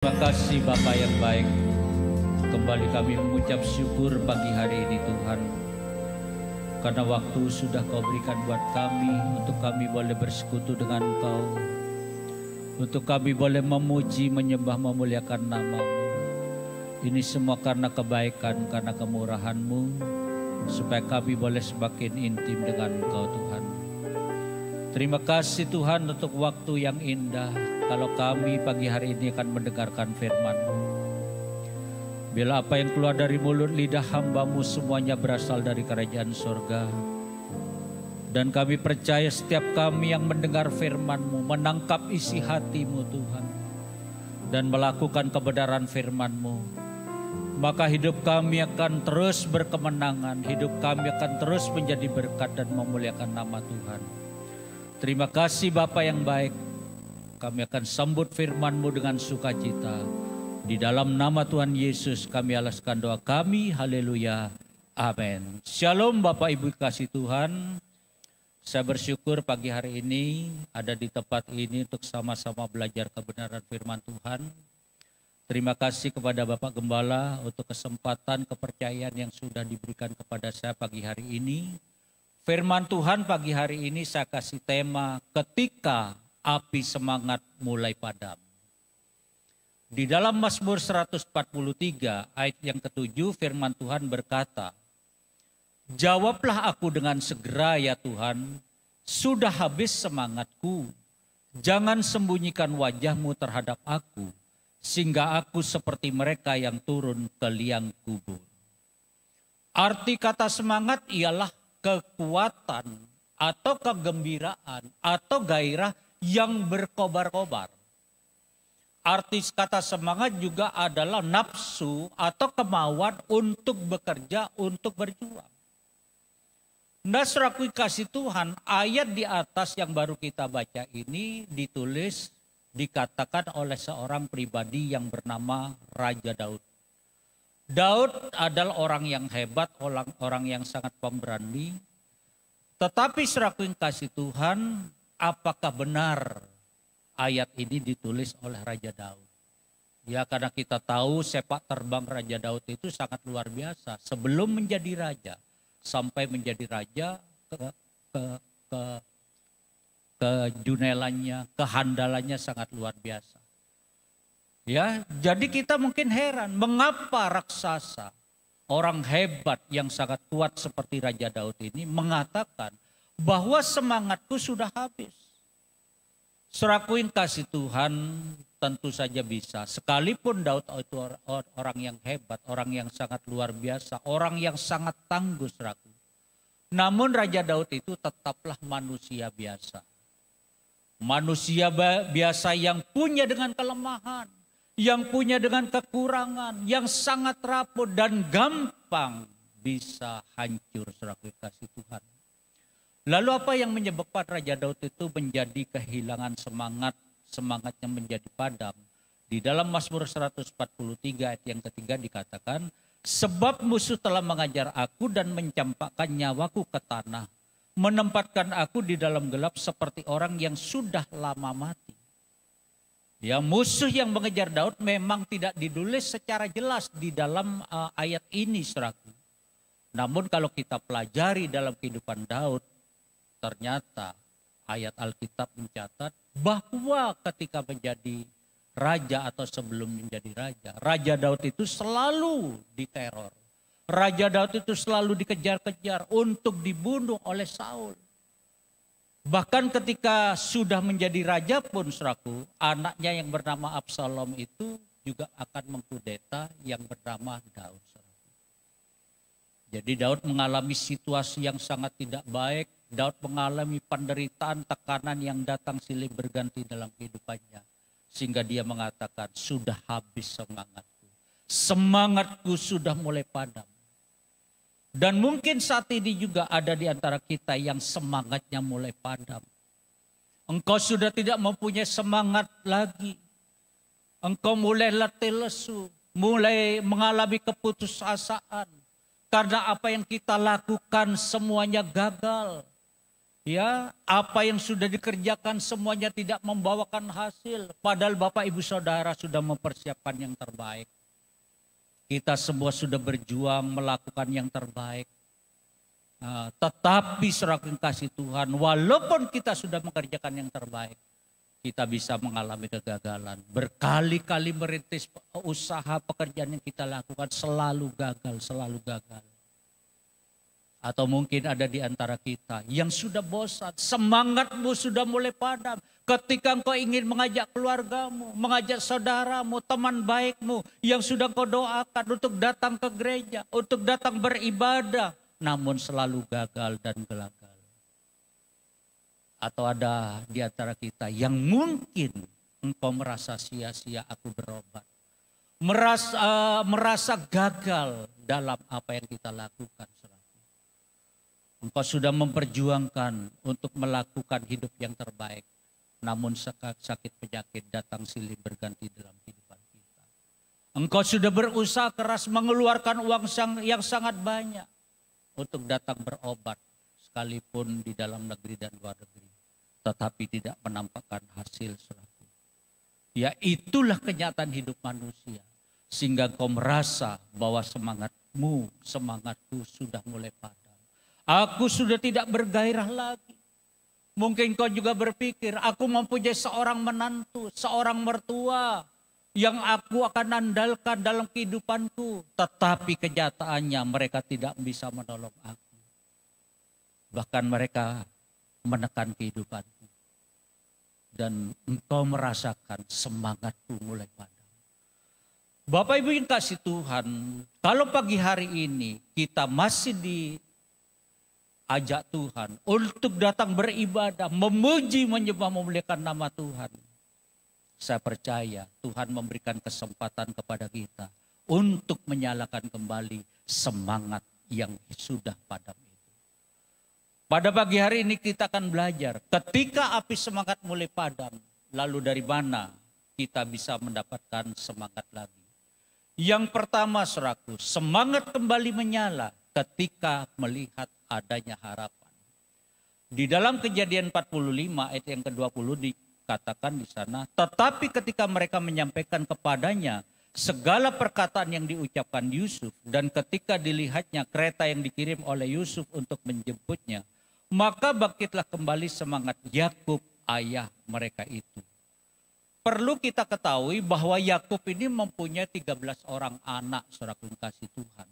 Terima kasih Bapa yang baik. Kembali kami mengucap syukur pagi hari ini Tuhan. Karena waktu sudah Kau berikan buat kami, untuk kami boleh bersekutu dengan Kau. Untuk kami boleh memuji, menyembah, memuliakan nama-Mu. Ini semua karena kebaikan, karena kemurahan-Mu. Supaya kami boleh semakin intim dengan Kau Tuhan. Terima kasih Tuhan untuk waktu yang indah. Kalau kami pagi hari ini akan mendengarkan firman-Mu. Bila apa yang keluar dari mulut lidah hamba-Mu semuanya berasal dari kerajaan surga. Dan kami percaya setiap kami yang mendengar firman-Mu, menangkap isi hati-Mu Tuhan. Dan melakukan kebenaran firman-Mu. Maka hidup kami akan terus berkemenangan. Hidup kami akan terus menjadi berkat dan memuliakan nama Tuhan. Terima kasih Bapa yang baik. Kami akan sambut firman-Mu dengan sukacita. Di dalam nama Tuhan Yesus kami alaskan doa kami. Haleluya. Amin. Shalom Bapak Ibu kasih Tuhan. Saya bersyukur pagi hari ini ada di tempat ini untuk sama-sama belajar kebenaran firman Tuhan. Terima kasih kepada Bapak Gembala untuk kesempatan kepercayaan yang sudah diberikan kepada saya pagi hari ini. Firman Tuhan pagi hari ini saya kasih tema ketika api semangat mulai padam. Di dalam Mazmur 143 ayat yang ke-7 firman Tuhan berkata, "Jawablah aku dengan segera ya Tuhan, sudah habis semangatku. Jangan sembunyikan wajah-Mu terhadap aku, sehingga aku seperti mereka yang turun ke liang kubur." Arti kata semangat ialah kekuatan atau kegembiraan atau gairah yang berkobar-kobar. Arti kata semangat juga adalah nafsu atau kemauan untuk bekerja, untuk berjuang. Nah, saudaraku kasih Tuhan, ayat di atas yang baru kita baca ini ditulis, dikatakan oleh seorang pribadi yang bernama Raja Daud. Daud adalah orang yang hebat, orang yang sangat pemberani. Tetapi saudaraku kasih Tuhan, apakah benar ayat ini ditulis oleh Raja Daud? Ya, karena kita tahu sepak terbang Raja Daud itu sangat luar biasa. Sebelum menjadi raja, sampai menjadi raja, kejunelannya, kehandalannya sangat luar biasa. Ya, jadi kita mungkin heran, mengapa raksasa, orang hebat yang sangat kuat seperti Raja Daud ini mengatakan bahwa semangatku sudah habis. Saudaraku yang kasih Tuhan, tentu saja bisa. Sekalipun Daud itu orang yang hebat, orang yang sangat luar biasa, orang yang sangat tangguh, saudaraku. Namun Raja Daud itu tetaplah manusia biasa. Manusia biasa yang punya dengan kelemahan, yang punya dengan kekurangan, yang sangat rapuh dan gampang bisa hancur, saudaraku kasih Tuhan. Lalu apa yang menyebabkan Raja Daud itu menjadi kehilangan semangat, semangatnya menjadi padam? Di dalam Mazmur 143 ayat yang ketiga dikatakan, "Sebab musuh telah mengajar aku dan mencampakkan nyawaku ke tanah, menempatkan aku di dalam gelap seperti orang yang sudah lama mati." Ya, musuh yang mengejar Daud memang tidak ditulis secara jelas di dalam ayat ini, saudaraku. Namun kalau kita pelajari dalam kehidupan Daud, ternyata ayat Alkitab mencatat bahwa ketika menjadi raja atau sebelum menjadi raja, Raja Daud itu selalu diteror. Raja Daud itu selalu dikejar-kejar untuk dibunuh oleh Saul. Bahkan ketika sudah menjadi raja pun, saudaraku, anaknya yang bernama Absalom itu juga akan mengkudeta yang bernama Daud. Saudaraku. Jadi Daud mengalami situasi yang sangat tidak baik. Daud mengalami penderitaan, tekanan yang datang silih berganti dalam kehidupannya. Sehingga dia mengatakan, sudah habis semangatku. Semangatku sudah mulai padam. Dan mungkin saat ini juga ada di antara kita yang semangatnya mulai padam. Engkau sudah tidak mempunyai semangat lagi. Engkau mulai letih lesu, mulai mengalami keputusasaan. Karena apa yang kita lakukan semuanya gagal. Ya, apa yang sudah dikerjakan semuanya tidak membawakan hasil. Padahal Bapak Ibu Saudara sudah mempersiapkan yang terbaik. Kita semua sudah berjuang melakukan yang terbaik. Tetapi saudara kasih Tuhan, walaupun kita sudah mengerjakan yang terbaik, kita bisa mengalami kegagalan. Berkali-kali merintis usaha pekerjaan yang kita lakukan selalu gagal, selalu gagal. Atau mungkin ada di antara kita yang sudah bosan, semangatmu sudah mulai padam. Ketika engkau ingin mengajak keluargamu, mengajak saudaramu, teman baikmu yang sudah kau doakan untuk datang ke gereja, untuk datang beribadah, namun selalu gagal dan gagal. Atau ada di antara kita yang mungkin engkau merasa sia-sia aku berobat. Merasa gagal dalam apa yang kita lakukan. Engkau sudah memperjuangkan untuk melakukan hidup yang terbaik. Namun sakit penyakit datang silih berganti dalam kehidupan kita. Engkau sudah berusaha keras mengeluarkan uang yang sangat banyak untuk datang berobat. Sekalipun di dalam negeri dan luar negeri. Tetapi tidak menampakkan hasil suatu. Ya itulah kenyataan hidup manusia. Sehingga engkau merasa bahwa semangatku sudah mulai padam. Aku sudah tidak bergairah lagi. Mungkin kau juga berpikir, aku mempunyai seorang menantu, seorang mertua yang aku akan andalkan dalam kehidupanku. Tetapi kenyataannya mereka tidak bisa menolong aku. Bahkan mereka menekan kehidupanku. Dan engkau merasakan semangatku mulai padam. Bapak Ibu yang kasih Tuhan, kalau pagi hari ini kita masih ajak Tuhan untuk datang beribadah, memuji, menyembah, memuliakan nama Tuhan. Saya percaya Tuhan memberikan kesempatan kepada kita untuk menyalakan kembali semangat yang sudah padam itu. Pada pagi hari ini kita akan belajar ketika api semangat mulai padam, lalu dari mana kita bisa mendapatkan semangat lagi. Yang pertama saudaraku, semangat kembali menyala ketika melihat adanya harapan. Di dalam Kejadian 45 ayat yang ke-20 dikatakan di sana, tetapi ketika mereka menyampaikan kepadanya segala perkataan yang diucapkan Yusuf dan ketika dilihatnya kereta yang dikirim oleh Yusuf untuk menjemputnya, maka bangkitlah kembali semangat Yakub ayah mereka itu. Perlu kita ketahui bahwa Yakub ini mempunyai 13 orang anak, saudara kasih Tuhan.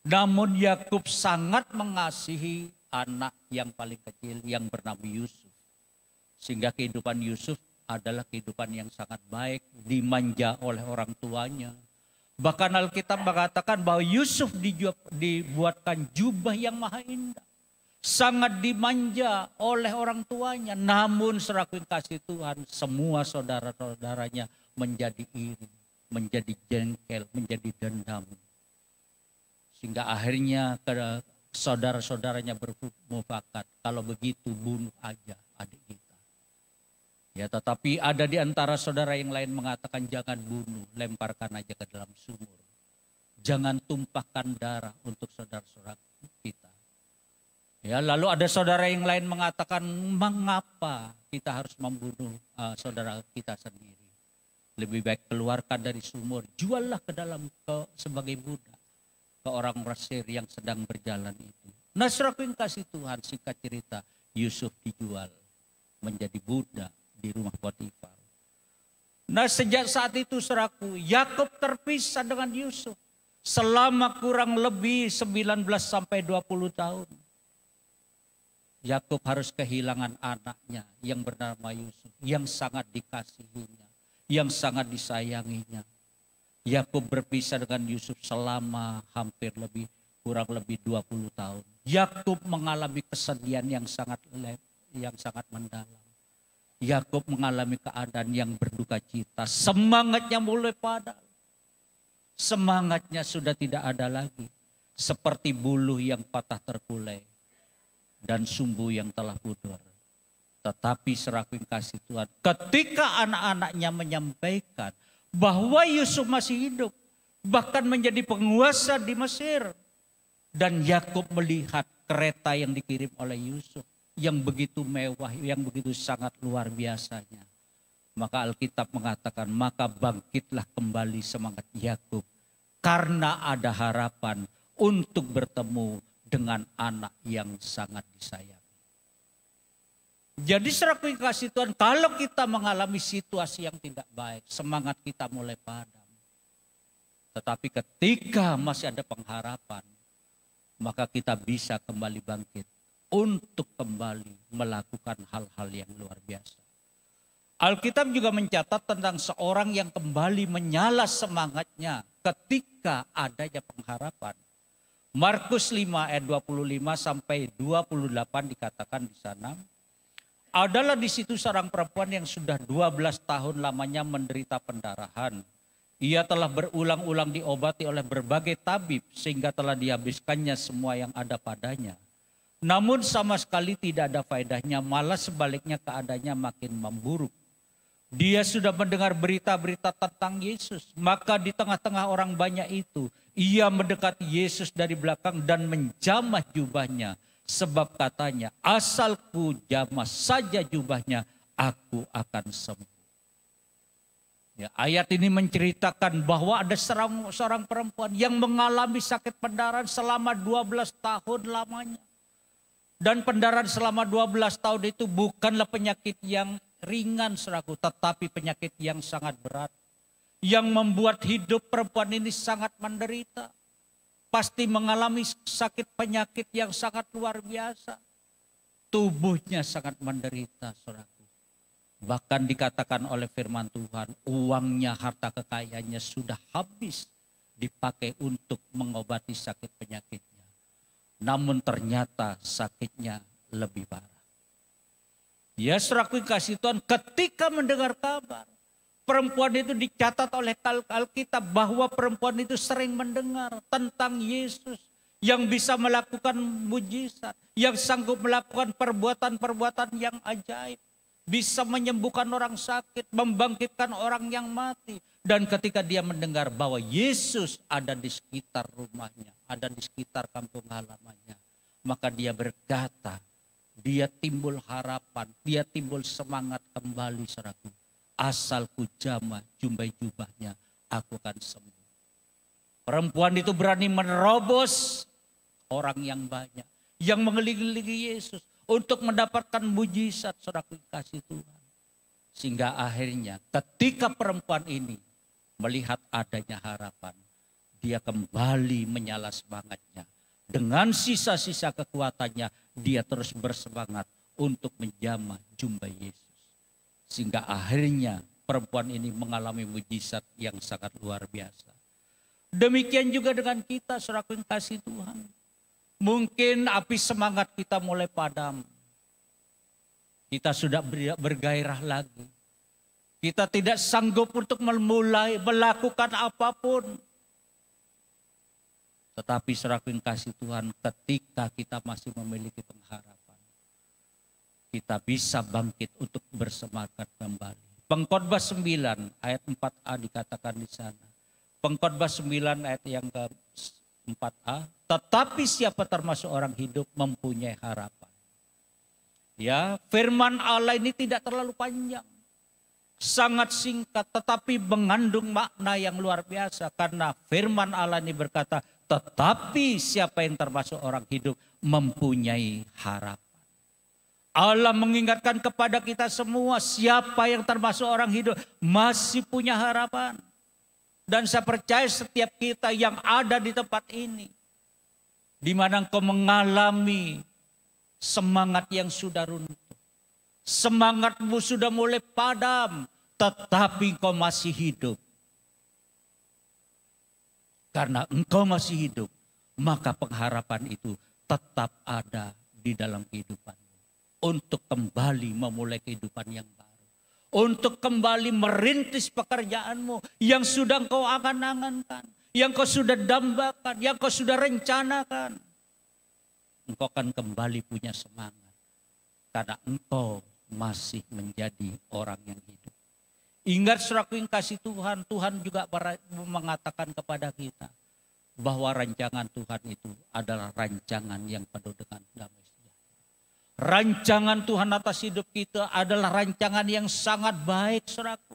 Namun Yakub sangat mengasihi anak yang paling kecil yang bernama Yusuf. Sehingga kehidupan Yusuf adalah kehidupan yang sangat baik, dimanja oleh orang tuanya. Bahkan Alkitab mengatakan bahwa Yusuf dibuatkan jubah yang maha indah. Sangat dimanja oleh orang tuanya. Namun seraku kasih Tuhan, semua saudara-saudaranya menjadi iri, menjadi jengkel, menjadi dendam. Sehingga akhirnya saudara-saudaranya bermufakat, kalau begitu bunuh aja adik kita. Ya, tetapi ada di antara saudara yang lain mengatakan jangan bunuh, lemparkan aja ke dalam sumur. Jangan tumpahkan darah untuk saudara-saudara kita. Ya, lalu ada saudara yang lain mengatakan mengapa kita harus membunuh saudara kita sendiri. Lebih baik keluarkan dari sumur, juallah ke dalam sebagai budak ke orang Mesir yang sedang berjalan itu. Nah, saudaraku yang kasih Tuhan, singkat cerita, Yusuf dijual menjadi budak di rumah Potifar. Nah, sejak saat itu saudaraku, Yakub terpisah dengan Yusuf selama kurang lebih 19 sampai 20 tahun. Yakub harus kehilangan anaknya yang bernama Yusuf, yang sangat dikasihinya, yang sangat disayanginya. Yakub berpisah dengan Yusuf selama kurang lebih 20 tahun. Yakub mengalami kesedihan yang sangat mendalam. Yakub mengalami keadaan yang berduka cita. Semangatnya mulai padam. Semangatnya sudah tidak ada lagi. Seperti buluh yang patah terkulai dan sumbu yang telah pudar. Tetapi seraku kasih Tuhan, ketika anak-anaknya menyampaikan bahwa Yusuf masih hidup, bahkan menjadi penguasa di Mesir. Dan Yakub melihat kereta yang dikirim oleh Yusuf. yang begitu mewah, yang begitu sangat luar biasanya. Maka Alkitab mengatakan, maka bangkitlah kembali semangat Yakub karena ada harapan untuk bertemu dengan anak yang sangat disayang. Jadi saudara kasih Tuhan, kalau kita mengalami situasi yang tidak baik, semangat kita mulai padam. Tetapi ketika masih ada pengharapan, maka kita bisa kembali bangkit untuk kembali melakukan hal-hal yang luar biasa. Alkitab juga mencatat tentang seorang yang kembali menyala semangatnya ketika adanya pengharapan. Markus 5 ayat 25 sampai 28 dikatakan di sana. Adalah di situ seorang perempuan yang sudah 12 tahun lamanya menderita pendarahan. Ia telah berulang-ulang diobati oleh berbagai tabib sehingga telah dihabiskannya semua yang ada padanya. Namun sama sekali tidak ada faedahnya, malah sebaliknya keadaannya makin memburuk. Dia sudah mendengar berita-berita tentang Yesus. Maka di tengah-tengah orang banyak itu, ia mendekati Yesus dari belakang dan menjamah jubahnya. Sebab katanya, asalku jamah saja jubahnya, aku akan sembuh. Ya, ayat ini menceritakan bahwa ada seorang perempuan yang mengalami sakit pendarahan selama 12 tahun lamanya. Dan pendarahan selama 12 tahun itu bukanlah penyakit yang ringan saudaraku, tetapi penyakit yang sangat berat. Yang membuat hidup perempuan ini sangat menderita. Pasti mengalami sakit penyakit yang sangat luar biasa. Tubuhnya sangat menderita saudaraku. Bahkan dikatakan oleh firman Tuhan, uangnya, harta kekayaannya sudah habis dipakai untuk mengobati sakit penyakitnya. Namun ternyata sakitnya lebih parah. Ya saudaraku kasih Tuhan, ketika mendengar kabar, perempuan itu dicatat oleh Alkitab bahwa perempuan itu sering mendengar tentang Yesus yang bisa melakukan mujizat, yang sanggup melakukan perbuatan-perbuatan yang ajaib. Bisa menyembuhkan orang sakit, membangkitkan orang yang mati. Dan ketika dia mendengar bahwa Yesus ada di sekitar rumahnya, ada di sekitar kampung halamannya, maka dia berkata, dia timbul harapan, dia timbul semangat kembali saudaraku. Asalku jamah jumbai jubahnya, aku akan sembuh. Perempuan itu berani menerobos orang yang banyak, yang mengelilingi Yesus. Untuk mendapatkan mujizat saudaraku kasih Tuhan. Sehingga akhirnya ketika perempuan ini melihat adanya harapan, dia kembali menyala semangatnya. Dengan sisa-sisa kekuatannya, dia terus bersemangat untuk menjamah jumbai Yesus. Sehingga akhirnya perempuan ini mengalami mujizat yang sangat luar biasa. Demikian juga dengan kita saudaraku kasih Tuhan. Mungkin api semangat kita mulai padam. Kita sudah bergairah lagi. Kita tidak sanggup untuk memulai melakukan apapun. Tetapi saudaraku yang kasih Tuhan, ketika kita masih memiliki pengharapan, kita bisa bangkit untuk bersemangat kembali. Pengkhotbah 9 ayat 4a dikatakan di sana. Pengkhotbah 9 ayat yang ke-4a. Tetapi siapa termasuk orang hidup mempunyai harapan. Ya, firman Allah ini tidak terlalu panjang. Sangat singkat tetapi mengandung makna yang luar biasa. Karena firman Allah ini berkata, tetapi siapa yang termasuk orang hidup mempunyai harapan. Allah mengingatkan kepada kita semua, siapa yang termasuk orang hidup masih punya harapan. Dan saya percaya setiap kita yang ada di tempat ini, di mana engkau mengalami semangat yang sudah runtuh. Semangatmu sudah mulai padam, tetapi engkau masih hidup. Karena engkau masih hidup, maka pengharapan itu tetap ada di dalam kehidupanmu. Untuk kembali memulai kehidupan yang baru. Untuk kembali merintis pekerjaanmu yang sudah engkau angan-angankan. Yang kau sudah dambakan, yang kau sudah rencanakan. Engkau akan kembali punya semangat. Karena engkau masih menjadi orang yang hidup. Ingat saudaraku yang kasih Tuhan, Tuhan juga mengatakan kepada kita. Bahwa rancangan Tuhan itu adalah rancangan yang penuh dengan damai sejahtera. Rancangan Tuhan atas hidup kita adalah rancangan yang sangat baik, saudaraku.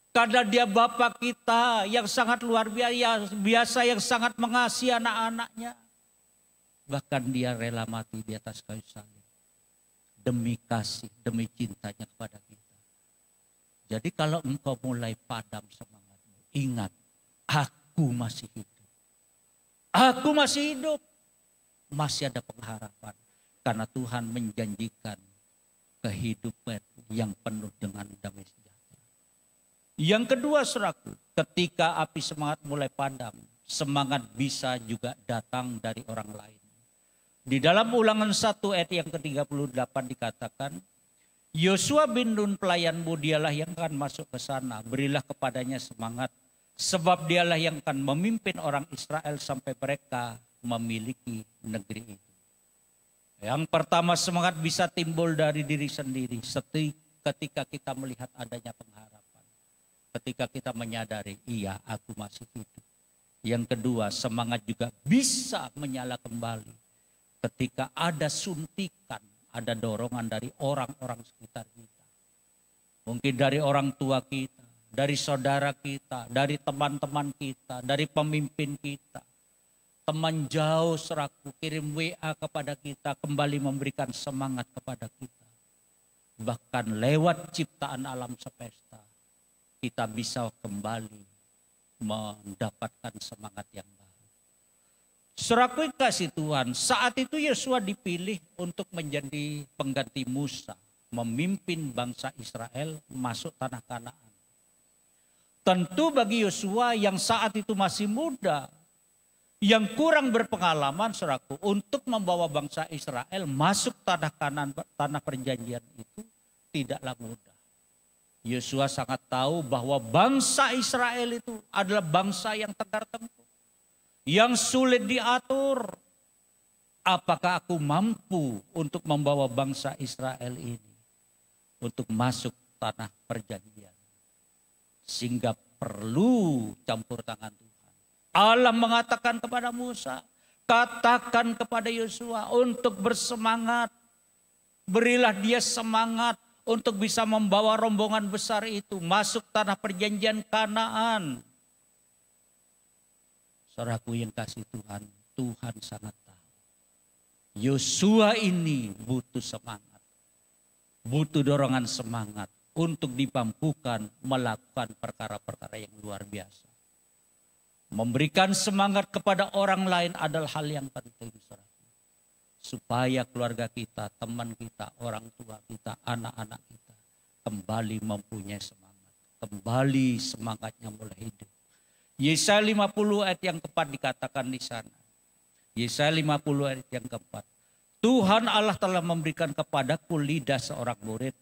Karena Dia Bapa kita yang sangat luar biasa, yang sangat mengasihi anak-anaknya. Bahkan Dia rela mati di atas kayu salib. Demi kasih, demi cintanya kepada kita. Jadi kalau engkau mulai padam semangatmu, ingat, aku masih hidup. Aku masih hidup. Masih ada pengharapan. Karena Tuhan menjanjikan kehidupan yang penuh dengan damai sejahtera. Yang kedua, saudaraku, ketika api semangat mulai padam, semangat bisa juga datang dari orang lain. Di dalam Ulangan 1 ayat yang ke-38 dikatakan, Yosua bin Nun pelayanmu, dialah yang akan masuk ke sana. Berilah kepadanya semangat, sebab dialah yang akan memimpin orang Israel sampai mereka memiliki negeri itu. Yang pertama, semangat bisa timbul dari diri sendiri ketika kita melihat adanya pengharapan. Ketika kita menyadari, iya aku masih hidup. Yang kedua, semangat juga bisa menyala kembali ketika ada suntikan, ada dorongan dari orang-orang sekitar kita. Mungkin dari orang tua kita, dari saudara kita, dari teman-teman kita, dari pemimpin kita. Teman jauh seraku kirim WA kepada kita, kembali memberikan semangat kepada kita. Bahkan lewat ciptaan alam semesta, kita bisa kembali mendapatkan semangat yang baru. Saudaraku kasih Tuhan, saat itu Yosua dipilih untuk menjadi pengganti Musa, memimpin bangsa Israel masuk tanah Kanaan. Tentu bagi Yosua yang saat itu masih muda, yang kurang berpengalaman, saudaraku, untuk membawa bangsa Israel masuk tanah Kanaan, tanah perjanjian itu tidaklah mudah. Yosua sangat tahu bahwa bangsa Israel itu adalah bangsa yang tegar tempur, yang sulit diatur. Apakah aku mampu untuk membawa bangsa Israel ini untuk masuk tanah perjanjian? Sehingga perlu campur tangan Tuhan. Allah mengatakan kepada Musa, katakan kepada Yosua untuk bersemangat. Berilah dia semangat untuk bisa membawa rombongan besar itu masuk tanah perjanjian Kanaan. Saudaraku yang kasih Tuhan, Tuhan sangat tahu. Yosua ini butuh semangat. Butuh dorongan semangat untuk dimampukan melakukan perkara-perkara yang luar biasa. Memberikan semangat kepada orang lain adalah hal yang penting, saudaraku. Supaya keluarga kita, teman kita, orang tua kita, anak-anak kita kembali mempunyai semangat. Kembali semangatnya mulai hidup. Yesaya 50 ayat yang keempat dikatakan di sana. Yesaya 50 ayat yang keempat. Tuhan Allah telah memberikan kepadaku lidah seorang murid,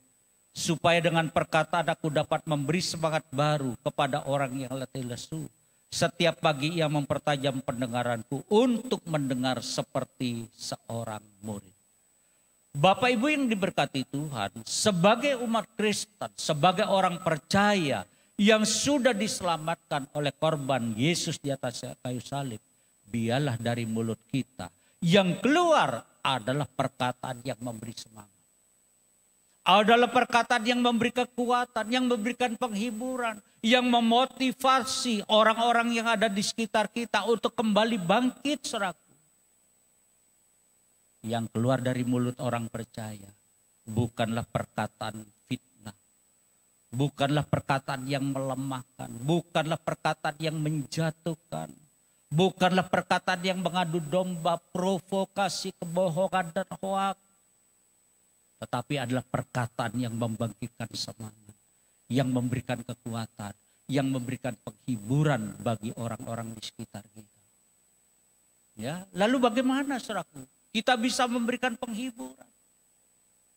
supaya dengan perkataan aku dapat memberi semangat baru kepada orang yang letih lesu. Setiap pagi ia mempertajam pendengaranku untuk mendengar seperti seorang murid. Bapak Ibu yang diberkati Tuhan, sebagai umat Kristen, sebagai orang percaya yang sudah diselamatkan oleh korban Yesus di atas kayu salib, biarlah dari mulut kita yang keluar adalah perkataan yang memberi semangat. Adalah perkataan yang memberi kekuatan, yang memberikan penghiburan, yang memotivasi orang-orang yang ada di sekitar kita untuk kembali bangkit, saudaraku. Yang keluar dari mulut orang percaya bukanlah perkataan fitnah, bukanlah perkataan yang melemahkan, bukanlah perkataan yang menjatuhkan, bukanlah perkataan yang mengadu domba, provokasi, kebohongan dan hoak. Tetapi adalah perkataan yang membangkitkan semangat, yang memberikan kekuatan, yang memberikan penghiburan bagi orang-orang di sekitar kita. Ya, lalu bagaimana, saudaraku? Kita bisa memberikan penghiburan,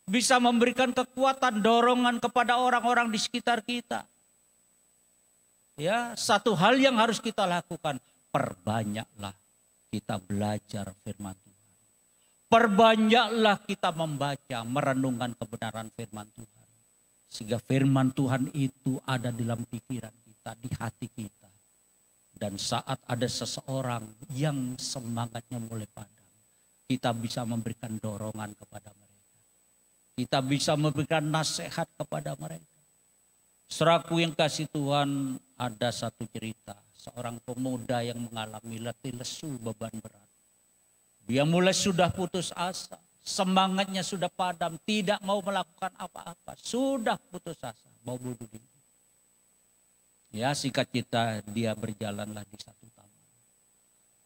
bisa memberikan kekuatan, dorongan kepada orang-orang di sekitar kita. Ya, satu hal yang harus kita lakukan, perbanyaklah kita belajar firman Tuhan. Perbanyaklah kita membaca, merenungkan kebenaran firman Tuhan. Sehingga firman Tuhan itu ada di dalam pikiran kita, di hati kita. Dan saat ada seseorang yang semangatnya mulai padam, kita bisa memberikan dorongan kepada mereka. Kita bisa memberikan nasihat kepada mereka. Saudaraku yang kasih Tuhan, ada satu cerita. Seorang pemuda yang mengalami letih lesu beban berat. Dia mulai sudah putus asa. Semangatnya sudah padam. Tidak mau melakukan apa-apa. Sudah putus asa. Mau bunuh diri. Ya, singkat cerita, dia berjalanlah di satu taman.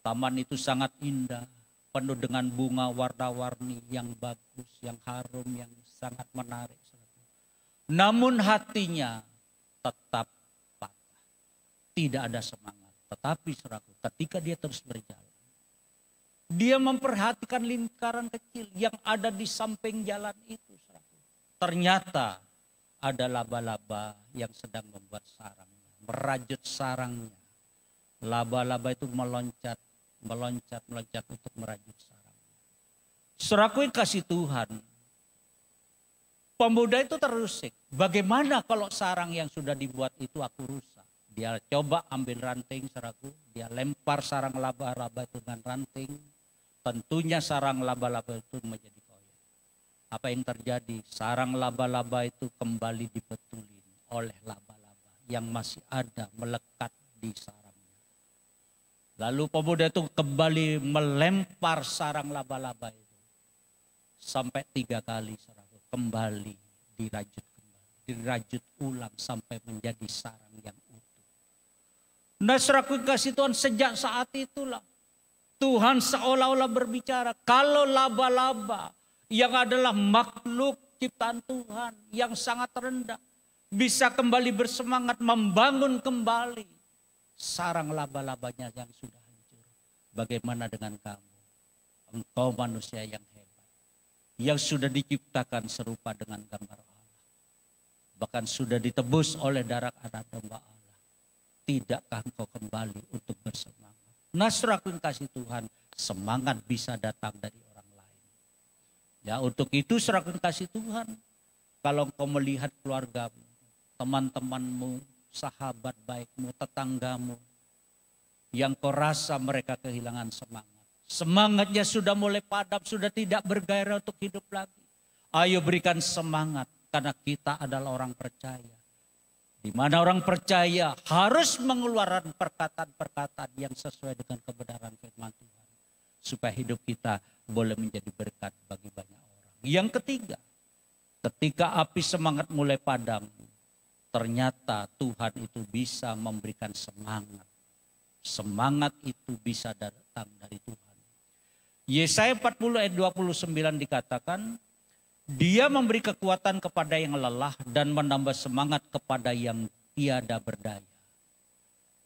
Taman itu sangat indah. Penuh dengan bunga warna-warni yang bagus, yang harum, yang sangat menarik. Namun hatinya tetap patah. Tidak ada semangat. Tetapi saudaraku, ketika dia terus berjalan, dia memperhatikan lingkaran kecil yang ada di samping jalan itu. Saudaraku. Ternyata ada laba-laba yang sedang membuat sarangnya, merajut sarangnya. Laba-laba itu meloncat untuk merajut sarangnya. Saudaraku yang kasih Tuhan, pemuda itu terusik. Bagaimana kalau sarang yang sudah dibuat itu aku rusak? Dia coba ambil ranting, saudaraku. Dia lempar sarang laba-laba itu dengan ranting. Tentunya sarang laba-laba itu menjadi koyak. Apa yang terjadi? Sarang laba-laba itu kembali dibetulin oleh laba-laba yang masih ada melekat di sarangnya. Lalu pemuda itu kembali melempar sarang laba-laba itu. Sampai 3 kali, saudaraku. Kembali dirajut ulang sampai menjadi sarang yang utuh. Nah, saudaraku kasih Tuhan, sejak saat itulah Tuhan seolah-olah berbicara, kalau laba-laba yang adalah makhluk ciptaan Tuhan yang sangat rendah bisa kembali bersemangat membangun kembali sarang laba-labanya yang sudah hancur. Bagaimana dengan kamu? Engkau manusia yang hebat, yang sudah diciptakan serupa dengan gambar Allah. Bahkan sudah ditebus oleh darah anak domba Allah. Tidakkah engkau kembali untuk bersemangat? Nah, saudaraku yang kasih Tuhan, semangat bisa datang dari orang lain. Ya, untuk itu saudaraku yang kasih Tuhan, kalau engkau melihat keluargamu, teman-temanmu, sahabat baikmu, tetanggamu, yang kau rasa mereka kehilangan semangat. Semangatnya sudah mulai padam, sudah tidak bergairah untuk hidup lagi. Ayo berikan semangat, karena kita adalah orang percaya. Di mana orang percaya harus mengeluarkan perkataan-perkataan yang sesuai dengan kebenaran firman Tuhan. Supaya hidup kita boleh menjadi berkat bagi banyak orang. Yang ketiga, ketika api semangat mulai padam, ternyata Tuhan itu bisa memberikan semangat. Semangat itu bisa datang dari Tuhan. Yesaya 40 ayat 29 dikatakan, Dia memberi kekuatan kepada yang lelah dan menambah semangat kepada yang tiada berdaya.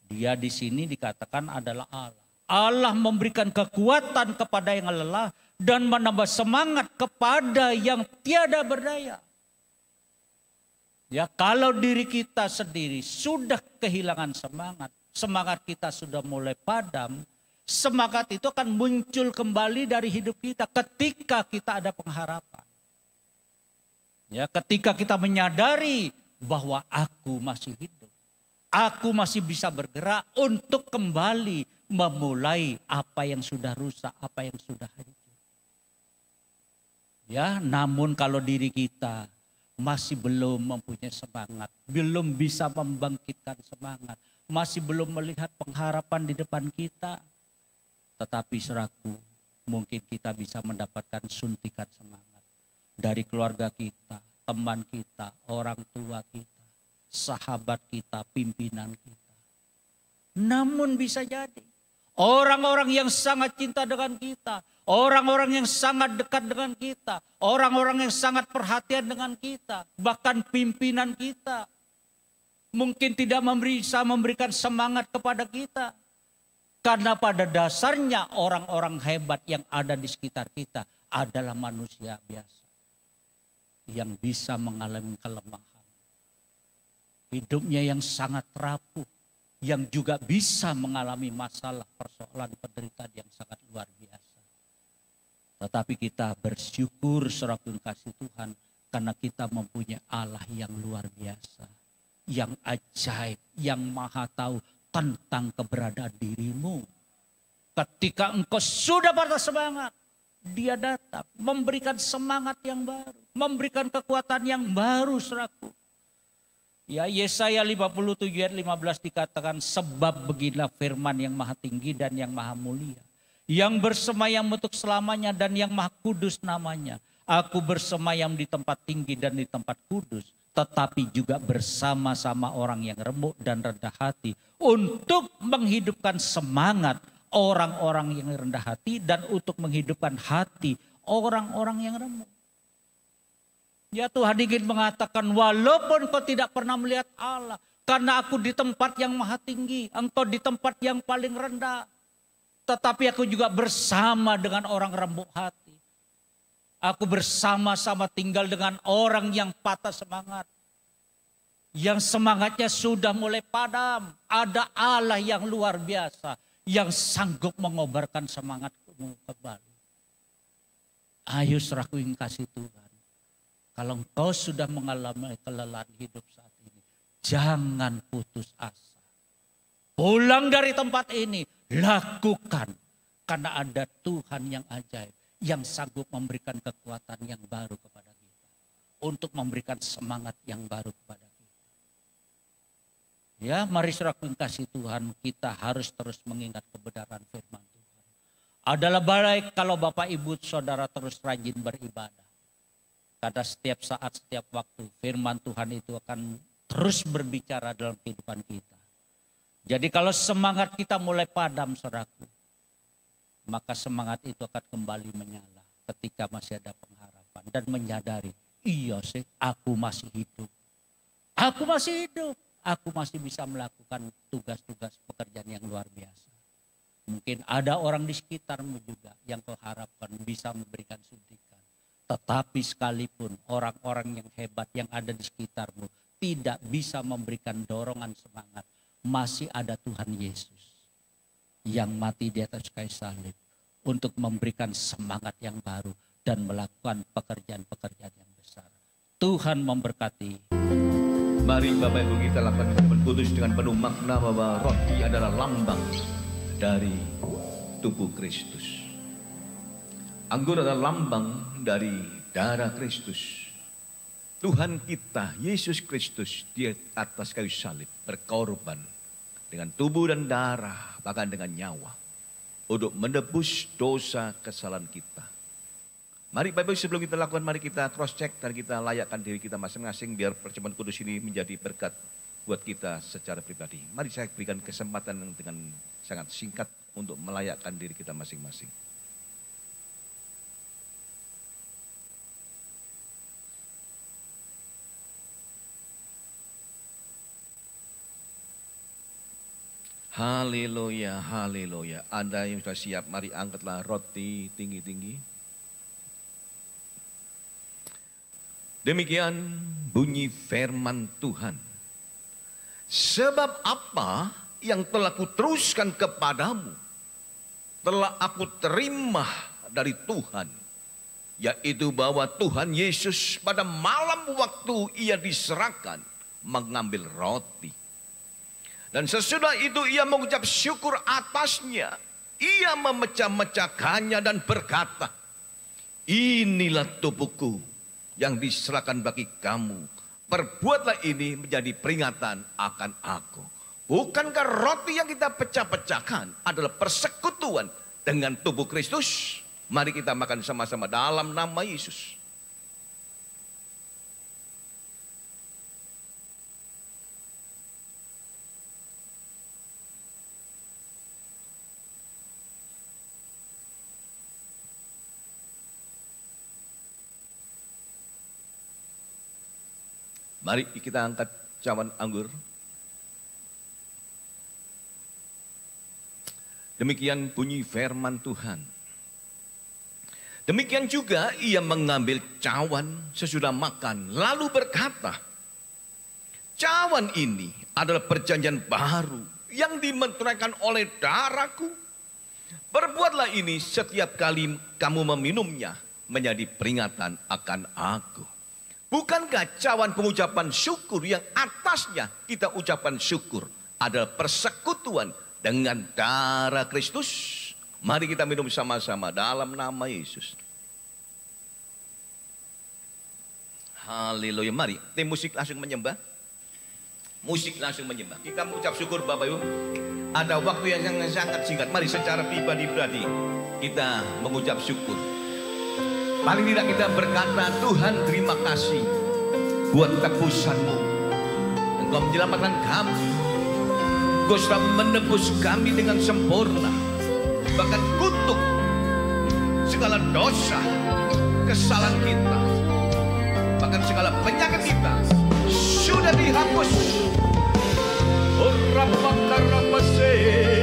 Dia di sini dikatakan adalah Allah. Allah memberikan kekuatan kepada yang lelah dan menambah semangat kepada yang tiada berdaya. Ya, kalau diri kita sendiri sudah kehilangan semangat, semangat kita sudah mulai padam, semangat itu akan muncul kembali dari hidup kita ketika kita ada pengharapan. Ya, ketika kita menyadari bahwa aku masih hidup, aku masih bisa bergerak untuk kembali memulai apa yang sudah rusak, apa yang sudah hancur. Ya, namun kalau diri kita masih belum mempunyai semangat, belum bisa membangkitkan semangat, masih belum melihat pengharapan di depan kita. Tetapi saudaraku, mungkin kita bisa mendapatkan suntikan semangat dari keluarga kita, teman kita, orang tua kita, sahabat kita, pimpinan kita. Namun bisa jadi orang-orang yang sangat cinta dengan kita, orang-orang yang sangat dekat dengan kita, orang-orang yang sangat perhatian dengan kita, bahkan pimpinan kita, mungkin tidak bisa memberikan semangat kepada kita. Karena pada dasarnya orang-orang hebat yang ada di sekitar kita adalah manusia biasa. Yang bisa mengalami kelemahan. Hidupnya yang sangat rapuh. Yang juga bisa mengalami masalah, persoalan, penderitaan yang sangat luar biasa. Tetapi kita bersyukur suraku kasih Tuhan. Karena kita mempunyai Allah yang luar biasa. Yang ajaib, yang maha tahu tentang keberadaan dirimu. Ketika engkau sudah patah semangat, Dia datang memberikan semangat yang baru, memberikan kekuatan yang baru, saudaraku. Ya, Yesaya 57 ayat 15 dikatakan, sebab beginilah firman yang maha tinggi dan yang maha mulia, yang bersemayam untuk selamanya dan yang maha kudus namanya. Aku bersemayam di tempat tinggi dan di tempat kudus, tetapi juga bersama-sama orang yang remuk dan rendah hati, untuk menghidupkan semangat orang-orang yang rendah hati dan untuk menghidupkan hati orang-orang yang remuk. Ya, Tuhan ingin mengatakan, walaupun kau tidak pernah melihat Allah, karena aku di tempat yang maha tinggi, engkau di tempat yang paling rendah, tetapi aku juga bersama dengan orang remuk hati. Aku bersama-sama tinggal dengan orang yang patah semangat, yang semangatnya sudah mulai padam. Ada Allah yang luar biasa yang sanggup mengobarkan semangatmu kembali. Ayo, saudaraku yang kasih Tuhan, kalau engkau sudah mengalami kelelahan hidup saat ini, jangan putus asa. Pulang dari tempat ini, lakukan, karena ada Tuhan yang ajaib, yang sanggup memberikan kekuatan yang baru kepada kita, untuk memberikan semangat yang baru kepada kita. Ya, mari saudaraku kasih Tuhan, kita harus terus mengingat kebenaran firman Tuhan. Adalah baik kalau Bapak Ibu Saudara terus rajin beribadah. Karena setiap saat, setiap waktu firman Tuhan itu akan terus berbicara dalam kehidupan kita. Jadi kalau semangat kita mulai padam, saudaraku, maka semangat itu akan kembali menyala ketika masih ada pengharapan dan menyadari, iya sih, aku masih hidup. Aku masih hidup. Aku masih bisa melakukan tugas-tugas pekerjaan yang luar biasa. Mungkin ada orang di sekitarmu juga yang kau harapkan bisa memberikan suntikan. Tetapi sekalipun orang-orang yang hebat yang ada di sekitarmu tidak bisa memberikan dorongan semangat, masih ada Tuhan Yesus yang mati di atas kayu salib untuk memberikan semangat yang baru dan melakukan pekerjaan-pekerjaan yang besar. Tuhan memberkati. Mari Bapak Ibu kita lakukan firman kudus dengan penuh makna bahwa roti adalah lambang dari tubuh Kristus. Anggur adalah lambang dari darah Kristus. Tuhan kita, Yesus Kristus, di atas kayu salib berkorban dengan tubuh dan darah, bahkan dengan nyawa, untuk menebus dosa kesalahan kita. Mari Bapak Ibu, sebelum kita lakukan, mari kita cross check dan kita layakkan diri kita masing-masing biar perjamuan kudus ini menjadi berkat buat kita secara pribadi. Mari saya berikan kesempatan dengan sangat singkat untuk melayakkan diri kita masing-masing. Haleluya, haleluya. Anda yang sudah siap, mari angkatlah roti tinggi-tinggi. Demikian bunyi firman Tuhan. Sebab apa yang telah kuteruskan kepadamu, telah aku terima dari Tuhan, yaitu bahwa Tuhan Yesus pada malam waktu ia diserahkan mengambil roti. Dan sesudah itu ia mengucap syukur atasnya. Ia memecah-mecahkannya dan berkata, inilah tubuhku yang diserahkan bagi kamu. Perbuatlah ini menjadi peringatan akan aku. Bukankah roti yang kita pecah-pecahkan adalah persekutuan dengan tubuh Kristus? Mari kita makan sama-sama dalam nama Yesus. Mari kita angkat cawan anggur. Demikian bunyi firman Tuhan. Demikian juga ia mengambil cawan sesudah makan, lalu berkata, cawan ini adalah perjanjian baru yang dimeteraikan oleh darahku. Perbuatlah ini setiap kali kamu meminumnya menjadi peringatan akan aku. Bukankah cawan pengucapan syukur yang atasnya kita ucapkan syukur adalah persekutuan dengan darah Kristus? Mari kita minum sama-sama dalam nama Yesus. Haleluya. Mari tim musik langsung menyembah. Musik langsung menyembah. Kita mengucap syukur Bapak Ibu. Ada waktu yang sangat singkat. Mari secara pribadi kita mengucap syukur. Paling tidak kita berkata, Tuhan terima kasih buat tebusan-Mu. Engkau menyelamatkan kami. Engkau sudah menebus kami dengan sempurna. Bahkan kutuk segala dosa, kesalahan kita, bahkan segala penyakit kita sudah dihapus. Oh, Rabba Karabase.